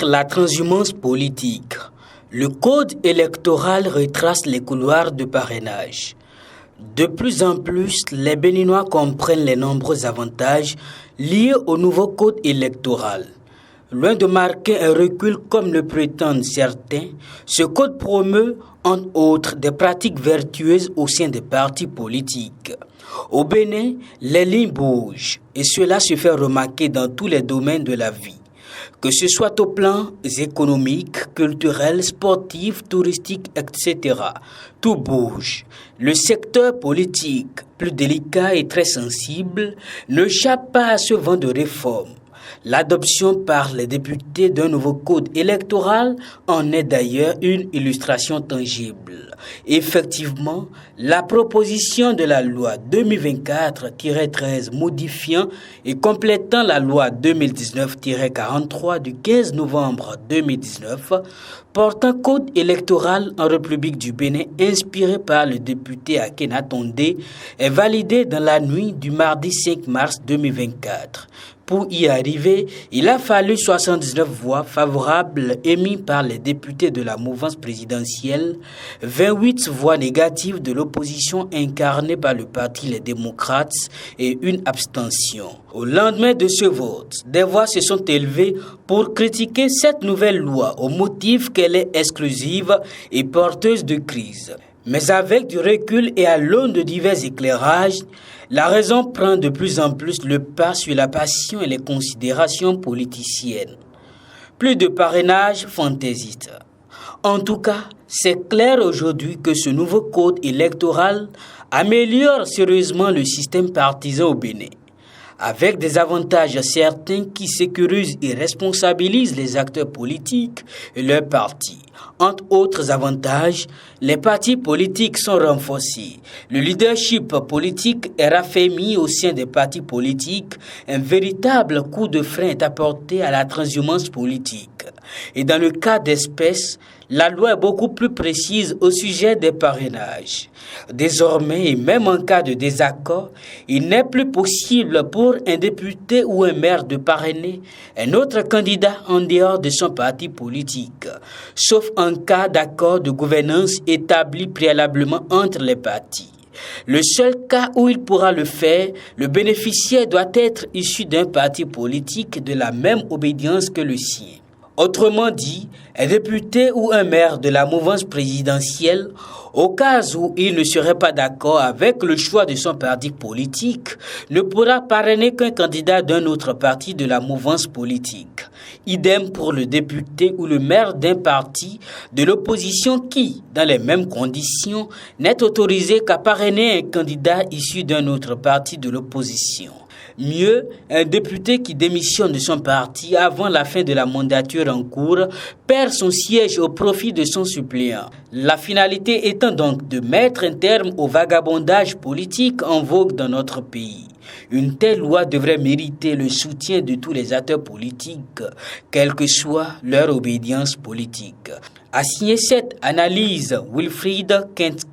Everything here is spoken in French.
Contre la transhumance politique, le code électoral retrace les couloirs de parrainage. De plus en plus, les Béninois comprennent les nombreux avantages liés au nouveau code électoral. Loin de marquer un recul comme le prétendent certains, ce code promeut, entre autres, des pratiques vertueuses au sein des partis politiques. Au Bénin, les lignes bougent et cela se fait remarquer dans tous les domaines de la vie. Que ce soit au plan économique, culturel, sportif, touristique, etc. Tout bouge. Le secteur politique, plus délicat et très sensible, n'échappe pas à ce vent de réforme. L'adoption par les députés d'un nouveau code électoral en est d'ailleurs une illustration tangible. Effectivement, la proposition de la loi 2024-13 modifiant et complétant la loi 2019-43 du 15 novembre 2019 porte un code électoral en République du Bénin inspiré par le député Akena Tondé est validé dans la nuit du mardi 5 mars 2024. Pour y arriver, il a fallu 79 voix favorables émises par les députés de la mouvance présidentielle, 28 voix négatives de l'opposition incarnée par le parti Les Démocrates et une abstention. Au lendemain de ce vote, des voix se sont élevées pour critiquer cette nouvelle loi au motif qu'elle est exclusive et porteuse de crise. Mais avec du recul et à l'aune de divers éclairages, la raison prend de plus en plus le pas sur la passion et les considérations politiciennes. Plus de parrainage fantaisiste. En tout cas, c'est clair aujourd'hui que ce nouveau code électoral améliore sérieusement le système partisan au Bénin, avec des avantages certains qui sécurisent et responsabilisent les acteurs politiques et leurs partis. Entre autres avantages, les partis politiques sont renforcés. Le leadership politique est raffermi au sein des partis politiques. Un véritable coup de frein est apporté à la transhumance politique. Et dans le cas d'espèce, la loi est beaucoup plus précise au sujet des parrainages. Désormais, et même en cas de désaccord, il n'est plus possible pour un député ou un maire de parrainer un autre candidat en dehors de son parti politique, sauf en cas d'accord de gouvernance établi préalablement entre les partis. Le seul cas où il pourra le faire, le bénéficiaire doit être issu d'un parti politique de la même obédience que le sien. Autrement dit, un député ou un maire de la mouvance présidentielle, au cas où il ne serait pas d'accord avec le choix de son parti politique, ne pourra parrainer qu'un candidat d'un autre parti de la mouvance politique. Idem pour le député ou le maire d'un parti de l'opposition qui, dans les mêmes conditions, n'est autorisé qu'à parrainer un candidat issu d'un autre parti de l'opposition. Mieux, un député qui démissionne de son parti avant la fin de la mandature en cours perd son siège au profit de son suppléant. La finalité étant donc de mettre un terme au vagabondage politique en vogue dans notre pays. Une telle loi devrait mériter le soutien de tous les acteurs politiques, quelle que soit leur obédience politique. A signé cette analyse, Wilfried Kent.